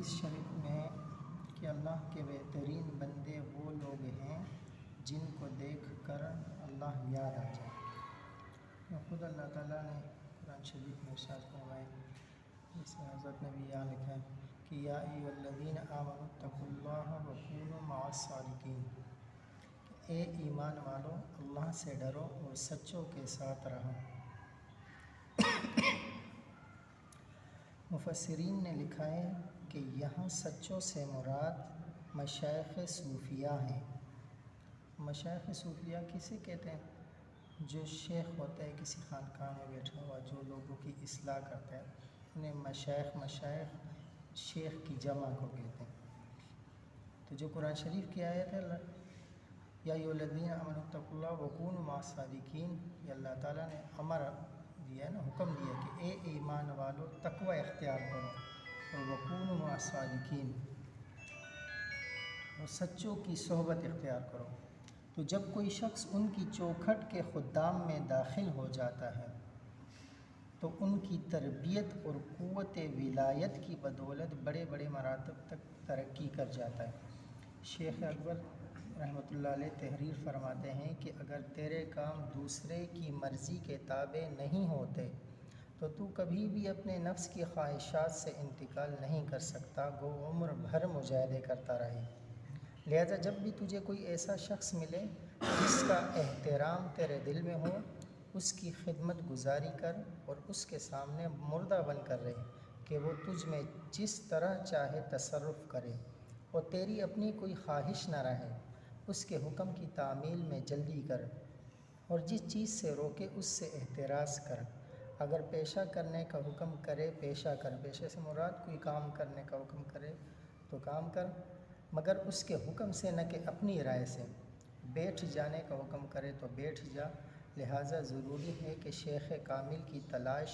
حدیث شریف میں کہ اللہ کے بہترین بندے وہ لوگ ہیں جن کو دیکھ کر اللہ یاد آ جائے۔ خود اللہ تعالیٰ نے قرآن شریف میں ارشاد فرمائے، جسے حضرت نے بھی یہاں لکھا ہے کہ یا ایھا الذین آمنوا اتقوا اللہ وکونوا مع الصادقین، اے ایمان والو اللہ سے ڈرو اور سچوں کے ساتھ رہو۔ مفسرین نے لکھا ہے کہ یہاں سچوں سے مراد مشائخ صوفیہ ہیں۔ مشائخ صوفیہ کسے کہتے ہیں؟ جو شیخ ہوتا ہے کسی خانقاہ میں بیٹھا ہوا، جو لوگوں کی اصلاح کرتا ہے، انہیں مشائخ شیخ کی جمع کو کہتے ہیں۔ تو جو قرآن شریف کی آیت ہے یا ایھا الذین آمنوا اتقوا اللہ وکونوا مع الصادقین، یہ اللہ تعالیٰ نے امر دیا ہے نا، حکم دیا کہ اے ایمان والو تقوی اختیار کرو اور وکونوا مع الصادقین، اور سچوں کی صحبت اختیار کرو۔ تو جب کوئی شخص ان کی چوکھٹ کے خدام میں داخل ہو جاتا ہے تو ان کی تربیت اور قوت ولایت کی بدولت بڑے بڑے مراتب تک ترقی کر جاتا ہے۔ شیخ اکبر رحمۃ اللہ علیہ تحریر فرماتے ہیں کہ اگر تیرے کام دوسرے کی مرضی کے تابع نہیں ہوتے تو کبھی بھی اپنے نفس کی خواہشات سے انتقال نہیں کر سکتا، گو عمر بھر مجاہدے کرتا رہے۔ لہذا جب بھی تجھے کوئی ایسا شخص ملے جس کا احترام تیرے دل میں ہو، اس کی خدمت گزاری کر اور اس کے سامنے مردہ بن کر رہے کہ وہ تجھ میں جس طرح چاہے تصرف کرے اور تیری اپنی کوئی خواہش نہ رہے۔ اس کے حکم کی تعمیل میں جلدی کر اور جس چیز سے روکے اس سے احتراز کر۔ اگر پیشہ کرنے کا حکم کرے پیشہ کر، پیشے سے مراد کوئی کام کرنے کا حکم کرے تو کام کر، مگر اس کے حکم سے نہ کہ اپنی رائے سے۔ بیٹھ جانے کا حکم کرے تو بیٹھ جا۔ لہٰذا ضروری ہے کہ شیخ کامل کی تلاش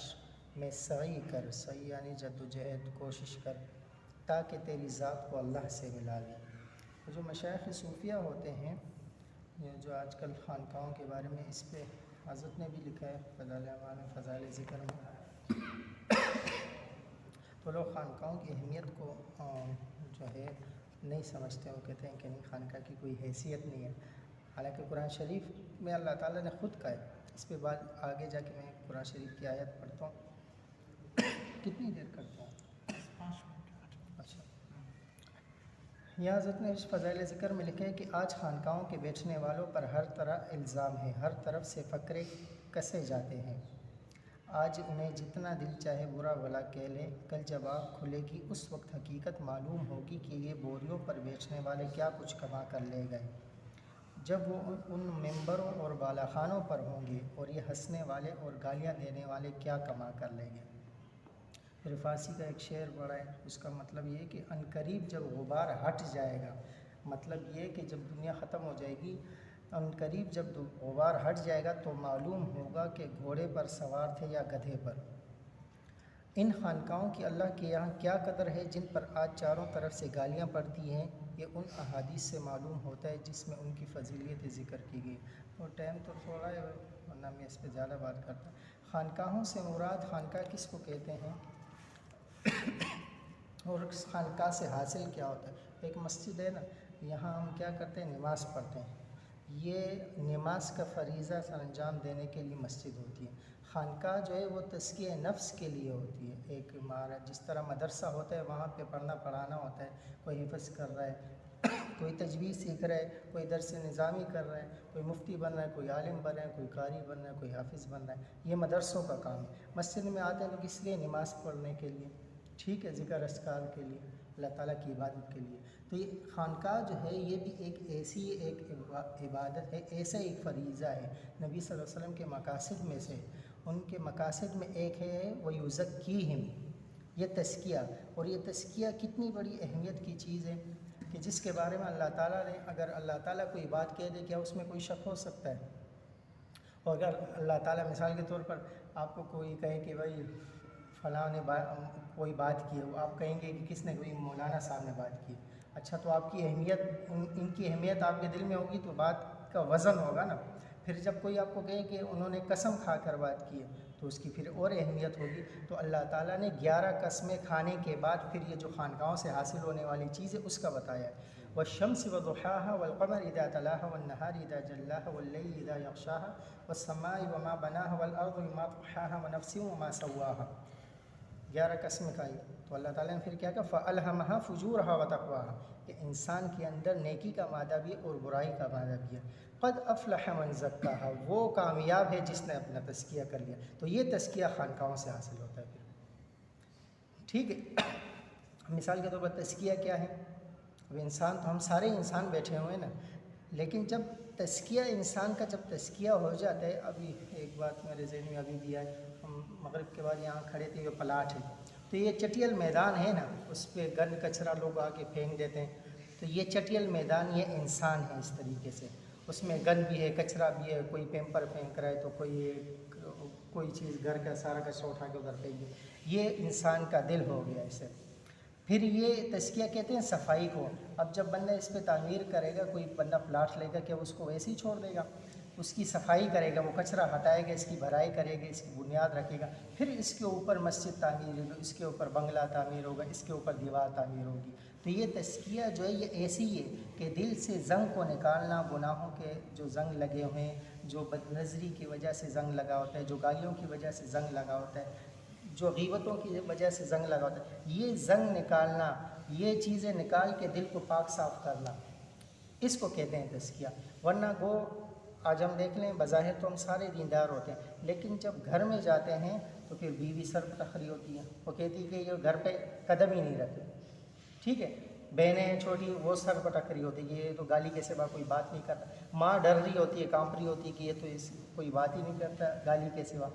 میں سعی کر، سعی یعنی جدوجہد، کوشش کر، تاکہ تیری ذات کو اللہ سے ملا لے۔ جو مشائخ صوفیہ ہوتے ہیں، یہ جو آج کل خانقاہوں کے بارے میں اس پہ حضرت نے بھی لکھا ہے فضائل اعمال میں، فضائل ذکر میں، تو لوگ خانقاہوں کی اہمیت کو جو ہے نہیں سمجھتے، وہ کہتے ہیں کہ نہیں، خانقاہ کی کوئی حیثیت نہیں ہے، حالانکہ قرآن شریف میں اللہ تعالیٰ نے خود کہا ہے۔ اس پہ بعد آگے جا کے میں قرآن شریف کی آیت پڑھتا ہوں۔ کتنی دیر کرتا ہوں؟ 5 منٹ۔ اچھا، یہاں حضرت نے اس فضائل ذکر میں لکھا ہے کہ آج خانقاہوں کے بیٹھنے والوں پر ہر طرح الزام ہے، ہر طرف سے فقرے کسے جاتے ہیں۔ آج انہیں جتنا دل چاہے برا بھلا کہہ لیں، کل جب آنکھ کھلے گی اس وقت حقیقت معلوم ہوگی کہ یہ بوریوں پر بیچنے والے کیا کچھ کما کر لے گئے۔ جب وہ ان ممبروں اور بالا خانوں پر ہوں گے اور یہ ہنسنے والے اور گالیاں دینے والے کیا کما کر لے گئے۔ پھر فارسی کا ایک شعر پڑھا ہے، اس کا مطلب یہ ہے کہ عنقریب جب غبار ہٹ جائے گا، مطلب یہ کہ جب دنیا ختم ہو جائے گی، عنقریب جب غبار ہٹ جائے گا تو معلوم ہوگا کہ گھوڑے پر سوار تھے یا گدھے پر۔ ان خانقاہوں کی اللہ کے یہاں کیا قدر ہے جن پر آج چاروں طرف سے گالیاں پڑتی ہیں، یہ ان احادیث سے معلوم ہوتا ہے جس میں ان کی فضیلت ذکر کی گئی۔ اور ٹائم تو تھوڑا ہے ورنہ میں اس پہ زیادہ بات کرتا ہوں۔ خانقاہوں سے مراد خانقاہ کس کو کہتے ہیں اور اس خانقاہ سے حاصل کیا ہوتا ہے؟ ایک مسجد ہے نا، یہاں ہم کیا کرتے ہیں؟ نماز پڑھتے ہیں۔ یہ نماز کا فریضہ سر انجام دینے کے لیے مسجد ہوتی ہے۔ خانقاہ جو ہے وہ تزکیہ نفس کے لیے ہوتی ہے۔ ایک جس طرح مدرسہ ہوتا ہے وہاں پہ پڑھنا پڑھانا ہوتا ہے، کوئی حفظ کر رہا ہے، کوئی تجوید سیکھ رہا ہے، کوئی درس نظامی کر رہا ہے، کوئی مفتی بن رہا ہے، کوئی عالم بن رہا ہے، کوئی قاری بن رہا ہے، کوئی حافظ بن رہا ہے، یہ مدرسوں کا کام ہے۔ مسجد میں آتے ہیں تو کس لیے؟ نماز پڑھنے کے لیے، ٹھیک ہے، ذکر اذکار کے لیے، اللہ تعالیٰ کی عبادت کے لیے۔ تو یہ خانقاہ جو ہے یہ بھی ایک ایسی ایک عبادت ہے، ایسا ایک فریضہ ہے۔ نبی صلی اللہ علیہ وسلم کے مقاصد میں سے، ان کے مقاصد میں ایک ہے وَيُزَكِّيهِمْ، یہ تزکیہ، اور یہ تزکیہ کتنی بڑی اہمیت کی چیز ہے کہ جس کے بارے میں اللہ تعالیٰ نے، اگر اللہ تعالیٰ کوئی بات کہہ دے کیا اس میں کوئی شک ہو سکتا ہے؟ اور اگر اللہ تعالیٰ مثال کے طور پر آپ کو کوئی کہے کہ بھائی فلاں نے کوئی بات کی ہے، آپ کہیں گے کہ کس نے؟ کوئی مولانا صاحب نے بات کی، اچھا تو آپ کی اہمیت، ان کی اہمیت آپ کے دل میں ہوگی تو بات کا وزن ہوگا نا۔ پھر جب کوئی آپ کو کہے کہ انہوں نے قسم کھا کر بات کی ہے تو اس کی پھر اور اہمیت ہوگی۔ تو اللہ تعالیٰ نے 11 قسمیں کھانے کے بعد پھر یہ جو خانقاہوں سے حاصل ہونے والی چیز ہے اس کا بتایا ہے۔ والشمس وضحاها والقمر اذا تلاها والنهار اذا جلاها والليل اذا يغشاها والسماء وما بناها والارض وما طحاها ونفس وما سواها، 11 قسمیں کھائی۔ تو اللہ تعالیٰ نے پھر کیا کہا فَأَلْهَمَهَا فُجُورَهَا وَتَقْوَاهَا، کہ انسان کے اندر نیکی کا مادہ بھی ہے اور برائی کا مادہ بھی ہے۔ قد افلح من زکاها، وہ کامیاب ہے جس نے اپنا تزکیہ کر لیا۔ تو یہ تزکیہ خانقاہوں سے حاصل ہوتا ہے پھر، ٹھیک ہے۔ مثال کے طور پر تزکیہ کیا ہے؟ اب انسان تو ہم سارے انسان بیٹھے ہوئے ہیں نا، لیکن جب تزکیہ انسان کا جب تزکیہ ہو جاتا ہے، ابھی ایک بات میرے ذہن میں ابھی بھی ہے، ہم مغرب کے بعد یہاں کھڑے تھے، یہ پلاٹ ہے، تو یہ چٹیل میدان ہے نا، اس پہ گند کچرا لوگ آ کے پھینک دیتے ہیں، تو یہ چٹیل میدان یہ انسان ہے اس طریقے سے، اس میں گند بھی ہے، کچرا بھی ہے، کوئی پیمپر پھینک رہا ہے تو کوئی چیز گھر کا سارا کچرا اٹھا کے ادھر پھینک دے، یہ انسان کا دل ہو گیا اسے۔ پھر یہ تزکیہ کہتے ہیں صفائی کو۔ اب جب بندہ اس پہ تعمیر کرے گا، کوئی بندہ پلاٹ لے گا کہ اس کو ویسے ہی چھوڑ دے گا، اس کی صفائی کرے گا، وہ کچرا ہٹائے گا، اس کی بھرائی کرے گا، اس کی بنیاد رکھے گا، پھر اس کے اوپر مسجد تعمیر ہوگی، اس کے اوپر بنگلہ تعمیر ہوگا، اس کے اوپر دیوار تعمیر ہوگی۔ تو یہ تزکیہ جو ہے یہ ایسی ہے کہ دل سے زنگ کو نکالنا، گناہوں کے جو زنگ لگے ہوئے ہیں، جو بد نظری کی وجہ سے زنگ لگا ہوتا ہے، جو گالیوں کی وجہ سے زنگ لگا ہوتا ہے، جو غیبتوں کی وجہ سے زنگ لگا ہوتا ہے، یہ زنگ نکالنا، یہ چیزیں نکال کے دل کو پاک صاف کرنا، اس کو کہتے ہیں تزکیہ۔ ورنہ گو آج ہم دیکھ لیں بظاہر تو ہم سارے دیندار ہوتے ہیں، لیکن جب گھر میں جاتے ہیں تو پھر بیوی سر پہ کھڑی ہوتی ہے، وہ کہتی ہے کہ یہ گھر پہ قدم ہی نہیں رکھے، ٹھیک ہے، بہنیں چھوٹی وہ سر پہ ٹکری ہوتی ہے، یہ تو گالی کے سوا کوئی بات نہیں کرتا، ماں ڈر رہی ہوتی ہے، کانپ رہی ہوتی ہے کہ یہ تو کوئی بات ہی نہیں کرتا گالی کے سوا،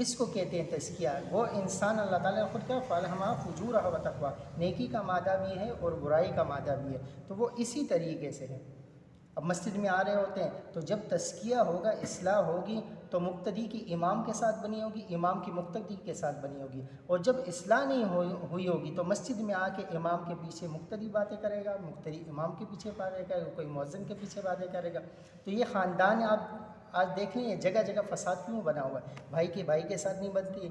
اس کو کہتے ہیں تزکیہ۔ وہ انسان اللہ تعالیٰ نے خود کہا فَأَلْهَمَهَا فُجُورَهَا وَتَقْوَاهَا، نیکی کا مادہ بھی ہے اور برائی کا مادہ بھی ہے، تو وہ اسی طریقے سے ہے۔ اب مسجد میں آ رہے ہوتے ہیں تو جب تزکیہ ہوگا، اصلاح ہوگی، تو مقتدی کی امام کے ساتھ بنی ہوگی، امام کی مقتدی کے ساتھ بنی ہوگی، اور جب اصلاح نہیں ہوئی ہوگی تو مسجد میں آ کے امام کے پیچھے مقتدی باتیں کرے گا، مقتدی امام کے پیچھے باتیں کرے گا، کوئی مؤذن کے پیچھے باتیں کرے گا۔ تو یہ خاندان آپ آج دیکھ لیں جگہ جگہ فساد کیوں بنا ہوا ہے، بھائی کے ساتھ نہیں بنتی ہے،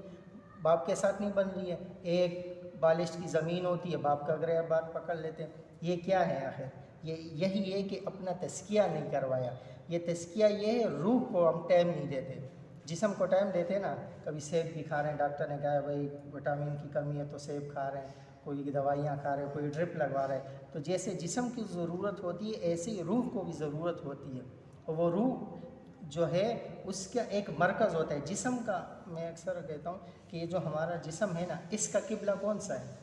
باپ کے ساتھ نہیں بن رہی ہے، ایک بالشت کی زمین ہوتی ہے، باپ کا گرہ بات پکڑ لیتے ہیں، یہ کیا ہے آخر؟ یہی ہے کہ اپنا تزکیہ نہیں کروایا۔ یہ تزکیہ یہ ہے، روح کو ہم ٹائم نہیں دیتے، جسم کو ٹائم دیتے نا، کبھی سیب بھی کھا رہے ہیں، ڈاکٹر نے کہا ہے بھائی وٹامن کی کمی ہے تو سیب کھا رہے ہیں، کوئی دوائیاں کھا رہے ہیں، کوئی ڈرپ لگوا رہے ہیں، تو جیسے جسم کی ضرورت ہوتی ہے ایسے ہی روح کو بھی ضرورت ہوتی ہے، اور وہ روح جو ہے اس کا ایک مرکز ہوتا ہے جسم کا۔ میں اکثر کہتا ہوں کہ یہ جو ہمارا جسم ہے نا، اس کا قبلہ کون سا ہے؟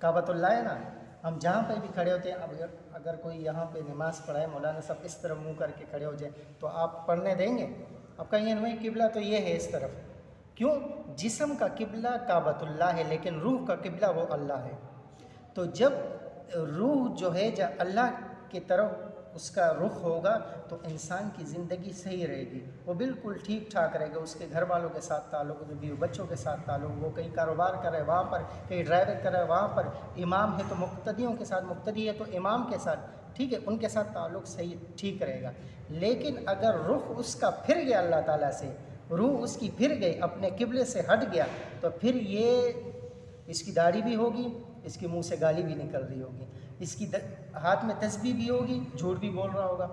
کعبۃ اللہ ہے نا۔ ہم جہاں پہ بھی کھڑے ہوتے ہیں، اب اگر کوئی یہاں پہ نماز پڑھائے، مولانا صاحب اس طرف منہ کر کے کھڑے ہو جائیں تو آپ پڑھنے دیں گے؟ آپ کہیں گے نہیں قبلہ تو یہ ہے اس طرف، کیوں؟ جسم کا قبلہ کعبۃ اللہ ہے لیکن روح کا قبلہ وہ اللہ ہے۔ تو جب روح جو ہے جب اللہ کی طرف اس کا رخ ہوگا تو انسان کی زندگی صحیح رہے گی، وہ بالکل ٹھیک ٹھاک رہے گا، اس کے گھر والوں کے ساتھ تعلق، بیوی بچوں کے ساتھ تعلق، وہ کہیں کاروبار کر رہے وہاں پر، کہیں ڈرائیور کر رہے وہاں پر، امام ہے تو مقتدیوں کے ساتھ، مقتدی ہے تو امام کے ساتھ، ٹھیک ہے، ان کے ساتھ تعلق صحیح ٹھیک رہے گا۔ لیکن اگر رخ اس کا پھر گیا اللہ تعالیٰ سے، روح اس کی پھر گئی، اپنے قبلے سے ہٹ گیا، تو پھر یہ اس کی داڑھی بھی ہوگی، اس کے منہ سے گالی بھی نکل رہی ہوگی، اس کی ہاتھ میں تسبیح بھی ہوگی، جھوٹ بھی بول رہا ہوگا،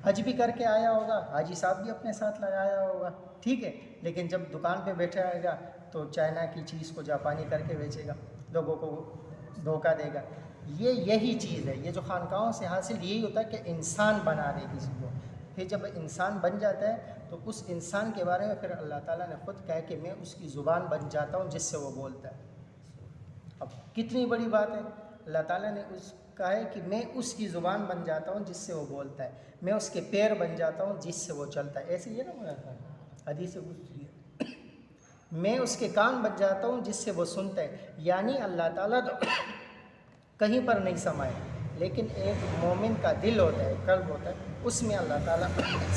حج بھی کر کے آیا ہوگا، حاجی صاحب بھی اپنے ساتھ لگایا ہوگا، ٹھیک ہے، لیکن جب دکان پہ بیٹھا آئے گا تو چائنا کی چیز کو جاپانی کر کے بیچے گا، لوگوں کو دھوکہ دے گا۔ یہی چیز ہے، یہ جو خانقاہوں سے حاصل یہی ہوتا ہے کہ انسان بنا دے کسی کو۔ پھر جب انسان بن جاتا ہے تو اس انسان کے بارے میں پھر اللہ تعالیٰ نے خود کہا کہ میں اس کی زبان بن جاتا ہوں جس سے وہ بولتا ہے۔ اب کتنی بڑی بات ہے، اللہ تعالیٰ نے کہا ہے کہ میں اس کی زبان بن جاتا ہوں جس سے وہ بولتا ہے، میں اس کے پیر بن جاتا ہوں جس سے وہ چلتا ہے، ایسے ہی ہے نا مولانا حدیث قدسی ہے، میں اس کے کان بن جاتا ہوں جس سے وہ سنتا ہے۔ یعنی اللہ تعالیٰ تو کہیں پر نہیں سمائے، لیکن ایک مومن کا دل ہوتا ہے، قلب ہوتا ہے، اس میں اللہ تعالیٰ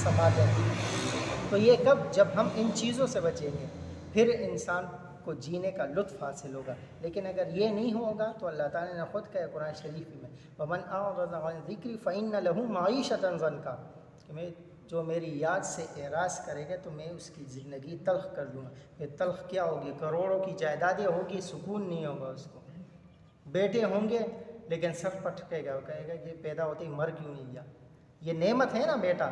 سما جاتی ہے۔ تو یہ کب؟ جب ہم ان چیزوں سے بچیں گے پھر انسان کو جینے کا لطف حاصل ہوگا، لیکن اگر یہ نہیں ہوگا تو اللہ تعالیٰ نے خود کہا قرآن شریف میں وَمَنْ أَعْرَضَ عَنْ ذِكْرِي فَإِنَّ لَهُ مَعِيشَةً ضَنْكًا، کہ میں جو میری یاد سے اعراض کرے گا تو میں اس کی زندگی تلخ کر دوں گا. یہ تلخ کیا ہوگی؟ کروڑوں کی جائیدادیں ہوگی، سکون نہیں ہوگا اس کو. بیٹے ہوں گے لیکن سر پٹکے گا، وہ کہے گا یہ پیدا ہوتے ہی مر کیوں نہیں گیا. یہ نعمت ہے نا بیٹا،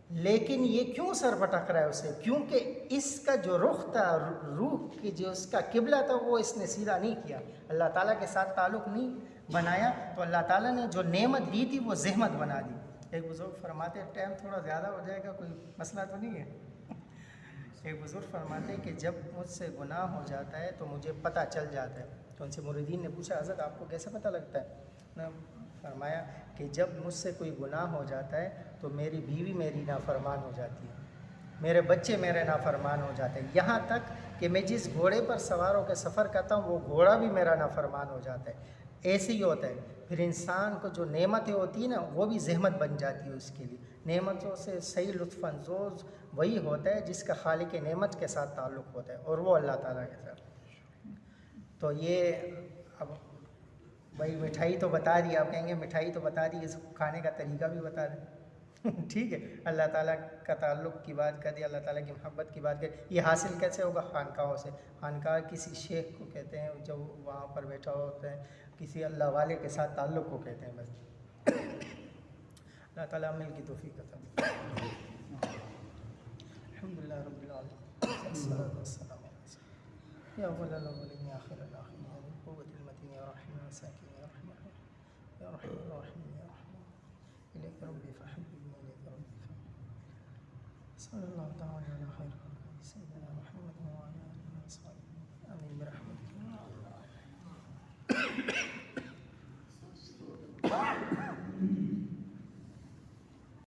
لیکن یہ کیوں سر پٹک رہا ہے اسے؟ کیونکہ اس کا جو رخ تھا، روح کی جو اس کا قبلہ تھا، وہ اس نے سیدھا نہیں کیا، اللہ تعالیٰ کے ساتھ تعلق نہیں بنایا، تو اللہ تعالیٰ نے جو نعمت دی تھی وہ زحمت بنا دی. ایک بزرگ فرماتے، ٹائم تھوڑا زیادہ ہو جائے گا، کوئی مسئلہ تو نہیں ہے. ایک بزرگ فرماتے کہ جب مجھ سے گناہ ہو جاتا ہے تو مجھے پتہ چل جاتا ہے. تو ان سے مریدین نے پوچھا حضرت آپ کو کیسے پتہ لگتا ہے؟ انہوں نے فرمایا کہ جب مجھ سے کوئی گناہ ہو جاتا ہے تو میری بیوی میری نافرمان ہو جاتی ہے، میرے بچے میرے نافرمان ہو جاتے ہیں، یہاں تک کہ میں جس گھوڑے پر سوار ہو کے سفر کرتا ہوں وہ گھوڑا بھی میرا نافرمان ہو جاتا ہے. ایسے ہی ہوتا ہے. پھر انسان کو جو نعمتیں ہوتی ہیں نا وہ بھی زحمت بن جاتی ہے اس کے لیے. نعمتوں سے صحیح لطف اندوز وہی ہوتا ہے جس کا خالق نعمت کے ساتھ تعلق ہوتا ہے، اور وہ اللہ تعالیٰ کے ساتھ. تو یہ اب بھائی مٹھائی تو بتا دی، آپ کہیں گے مٹھائی تو بتا دی، اس کو کھانے کا طریقہ بھی بتا دیں. ٹھیک ہے، اللہ تعالیٰ کا تعلق کی بات کر دی، اللہ تعالیٰ کی محبت کی بات کر دی. یہ حاصل کیسے ہوگا؟ خانقاہوں سے. خانقاہ کسی شیخ کو کہتے ہیں جو وہاں پر بیٹھا ہوتا ہے، کسی اللہ والے کے ساتھ تعلق کو کہتے ہیں بس. اللہ تعالیٰ عمل کی توفیق عطا فرمائے. الحمدللہ رب العالمین، والصلاۃ والسلام علی یا اول الاولین یا آخر الاخرین یا ذی القوة المتین یا رحیم المساکین یا رحم الراحمین یا رحیم الراحمین یا رحم الیک ربی فحببنی الیک ربی فحببنی. صلی اللہ تعالی علی خیر خلقہ سیدنا محمد وعلی آلہ وصحبہ آمین برحمتک.